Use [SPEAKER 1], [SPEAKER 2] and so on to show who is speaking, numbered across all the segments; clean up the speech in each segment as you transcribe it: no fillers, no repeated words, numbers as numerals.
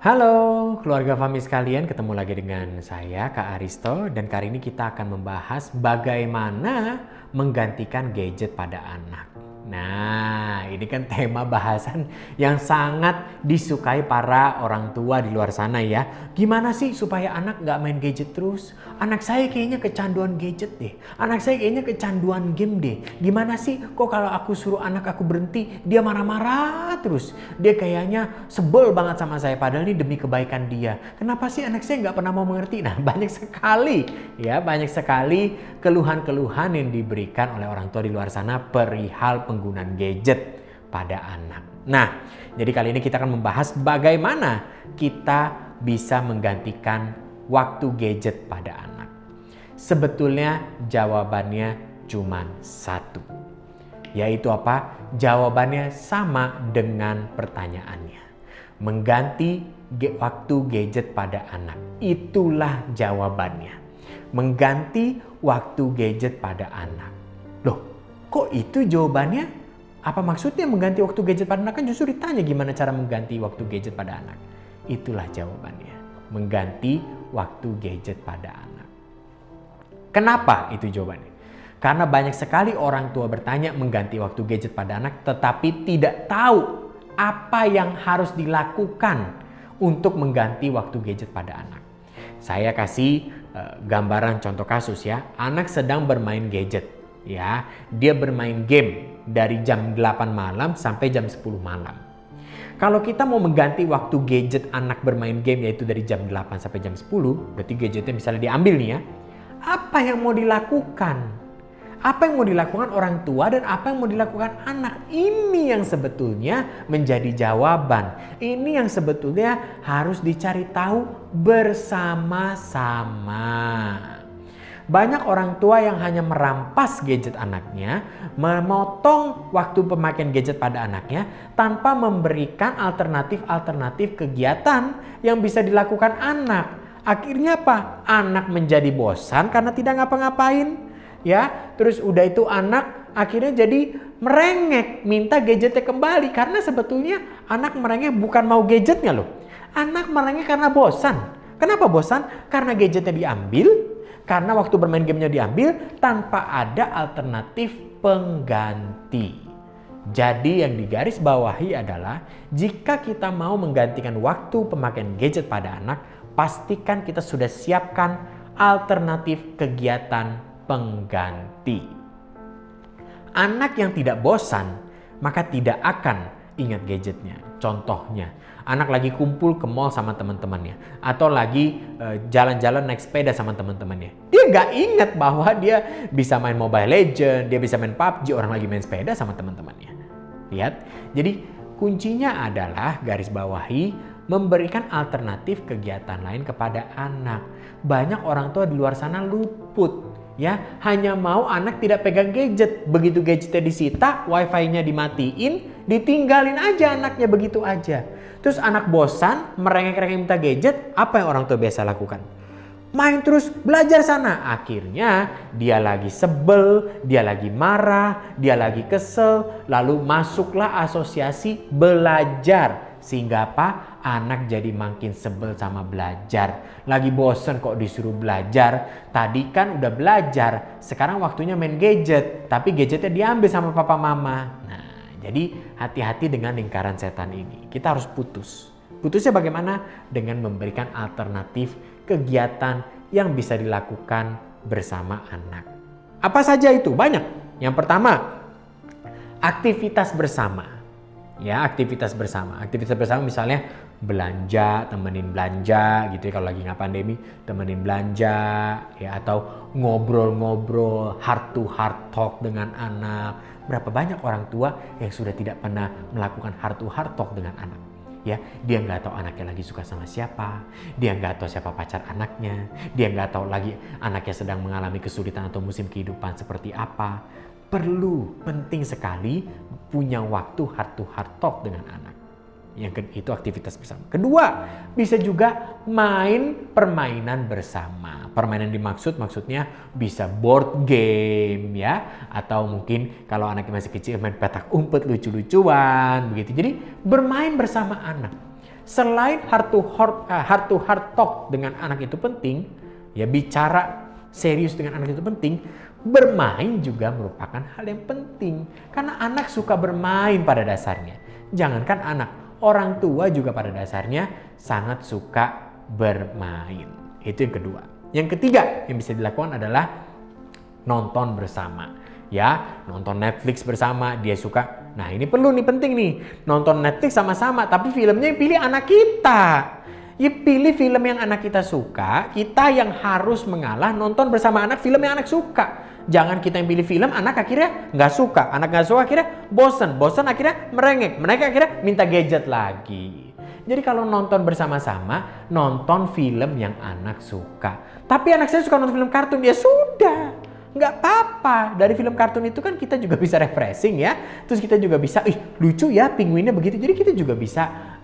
[SPEAKER 1] Halo keluarga Fami sekalian, ketemu lagi dengan saya Kak Aristo dan kali ini kita akan membahas bagaimana menggantikan gadget pada anak. Nah, ini kan tema bahasan yang sangat disukai para orang tua di luar sana ya. Gimana sih supaya anak nggak main gadget terus? Anak saya kayaknya kecanduan gadget deh. Anak saya kayaknya kecanduan game deh. Gimana sih kok kalau aku suruh anak aku berhenti, dia marah-marah terus. Dia kayaknya sebel banget sama saya padahal ini demi kebaikan dia. Kenapa sih anak saya nggak pernah mau mengerti? Nah, banyak sekali keluhan-keluhan yang diberikan oleh orang tua di luar sana perihal penggunaan gadget pada anak. Nah, jadi kali ini kita akan membahas bagaimana kita bisa menggantikan waktu gadget pada anak. Sebetulnya jawabannya cuma satu. Yaitu apa? Jawabannya sama dengan pertanyaannya. Mengganti waktu gadget pada anak. Itulah jawabannya. Mengganti waktu gadget pada anak. Loh, kok itu jawabannya? Apa maksudnya mengganti waktu gadget pada anak? Kan justru ditanya gimana cara mengganti waktu gadget pada anak. Itulah jawabannya. Mengganti waktu gadget pada anak. Kenapa itu jawabannya? Karena banyak sekali orang tua bertanya mengganti waktu gadget pada anak tetapi tidak tahu apa yang harus dilakukan untuk mengganti waktu gadget pada anak. Saya kasih gambaran contoh kasus ya. Anak sedang bermain gadget ya. Dia bermain game dari jam 8 malam sampai jam 10 malam. Kalau kita mau mengganti waktu gadget anak bermain game yaitu dari jam 8 sampai jam 10, berarti gadgetnya misalnya diambil nih ya. Apa yang mau dilakukan? Apa yang mau dilakukan orang tua dan apa yang mau dilakukan anak? Ini yang sebetulnya menjadi jawaban. Ini yang sebetulnya harus dicari tahu bersama-sama. Banyak orang tua yang hanya merampas gadget anaknya, memotong waktu pemakaian gadget pada anaknya tanpa memberikan alternatif kegiatan yang bisa dilakukan anak. Akhirnya apa? Anak menjadi bosan karena tidak ngapa-ngapain. Ya, terus udah itu anak akhirnya jadi merengek, minta gadgetnya kembali karena sebetulnya anak merengek bukan mau gadgetnya loh. Anak merengek karena bosan. Kenapa bosan? Karena gadgetnya diambil, karena waktu bermain gamenya diambil tanpa ada alternatif pengganti. Jadi yang digarisbawahi adalah jika kita mau menggantikan waktu pemakaian gadget pada anak, pastikan kita sudah siapkan alternatif kegiatan pengganti. Anak yang tidak bosan maka tidak akan ingat gadgetnya. Contohnya, anak lagi kumpul ke mall sama teman-temannya atau lagi jalan-jalan naik sepeda sama teman-temannya. Dia nggak ingat bahwa dia bisa main Mobile Legends, dia bisa main PUBG, orang lagi main sepeda sama teman-temannya. Lihat, jadi kuncinya adalah garis bawahi memberikan alternatif kegiatan lain kepada anak. Banyak orang tua di luar sana luput. Ya, hanya mau anak tidak pegang gadget. Begitu gadgetnya disita, wifi-nya dimatiin, ditinggalin aja anaknya begitu aja. Terus anak bosan, merengek-rengek minta gadget, apa yang orang tua biasa lakukan? Main terus, belajar sana. Akhirnya dia lagi sebel, dia lagi marah, dia lagi kesel, lalu masuklah asosiasi belajar. Sehingga apa? Anak jadi makin sebel sama belajar. Lagi bosen kok disuruh belajar. Tadi kan udah belajar. Sekarang waktunya main gadget. Tapi gadgetnya diambil sama papa mama. Nah, jadi hati-hati dengan lingkaran setan ini. Kita harus putus. Putusnya bagaimana? Dengan memberikan alternatif kegiatan yang bisa dilakukan bersama anak. Apa saja itu? Banyak. Yang pertama, aktivitas bersama. Ya, aktivitas bersama. Aktivitas bersama misalnya belanja, temenin belanja gitu ya, kalau lagi nggak pandemi, temenin belanja ya, atau ngobrol-ngobrol, heart to heart talk dengan anak. Berapa banyak orang tua yang sudah tidak pernah melakukan heart to heart talk dengan anak. Ya, dia nggak tahu anaknya lagi suka sama siapa, dia nggak tahu siapa pacar anaknya, dia nggak tahu lagi anaknya sedang mengalami kesulitan atau musim kehidupan seperti apa. Penting sekali punya waktu heart to heart talk dengan anak. Itu aktivitas bersama. Kedua, bisa juga main permainan bersama. Permainan maksudnya bisa board game ya, atau mungkin kalau anaknya masih kecil main petak umpet lucu-lucuan begitu. Jadi bermain bersama anak. Selain heart to heart talk dengan anak itu penting, ya bicara serius dengan anak itu penting, bermain juga merupakan hal yang penting. Karena anak suka bermain pada dasarnya. Jangankan anak, orang tua juga pada dasarnya sangat suka bermain. Itu yang kedua. Yang ketiga yang bisa dilakukan adalah nonton bersama. Ya, nonton Netflix bersama, dia suka. Nah, ini perlu nih, penting nih. Nonton Netflix sama-sama, tapi filmnya yang pilih anak kita. Ya pilih film yang anak kita suka, kita yang harus mengalah nonton bersama anak film yang anak suka. Jangan kita yang pilih film, anak akhirnya nggak suka. Anak nggak suka akhirnya bosen akhirnya merengek. Mereka akhirnya minta gadget lagi. Jadi kalau nonton bersama-sama, nonton film yang anak suka. Tapi anak saya suka nonton film kartun, ya sudah. Nggak apa-apa, dari film kartun itu kan kita juga bisa refreshing ya. Terus kita juga bisa, lucu ya penguinnya begitu. Jadi kita juga bisa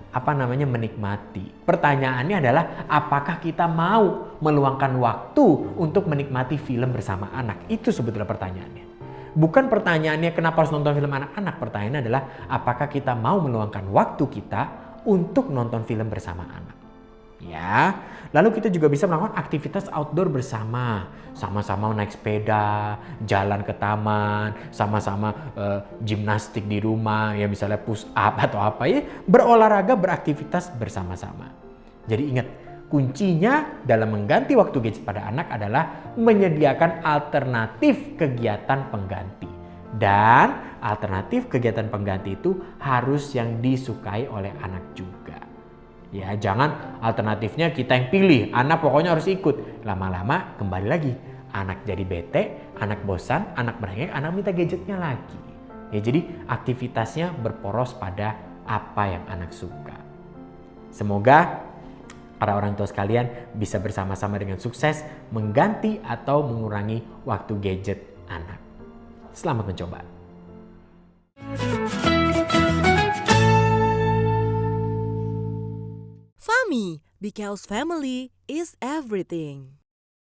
[SPEAKER 1] menikmati. Pertanyaannya adalah apakah kita mau meluangkan waktu untuk menikmati film bersama anak? Itu sebetulnya pertanyaannya. Bukan pertanyaannya kenapa harus nonton film anak-anak. Pertanyaannya adalah apakah kita mau meluangkan waktu kita untuk nonton film bersama anak. Ya, lalu kita juga bisa melakukan aktivitas outdoor bersama, sama-sama naik sepeda, jalan ke taman, sama-sama gimnastik di rumah, ya misalnya push up atau apa ya, berolahraga, beraktivitas bersama-sama. Jadi ingat, kuncinya dalam mengganti waktu gadget pada anak adalah menyediakan alternatif kegiatan pengganti. Dan alternatif kegiatan pengganti itu harus yang disukai oleh anak juga. Ya, jangan alternatifnya kita yang pilih, anak pokoknya harus ikut. Lama-lama kembali lagi, anak jadi bete, anak bosan, anak merengek, anak minta gadgetnya lagi. Ya, jadi aktivitasnya berporos pada apa yang anak suka. Semoga para orang tua sekalian bisa bersama-sama dengan sukses mengganti atau mengurangi waktu gadget anak. Selamat mencoba.
[SPEAKER 2] Fami, because family is everything.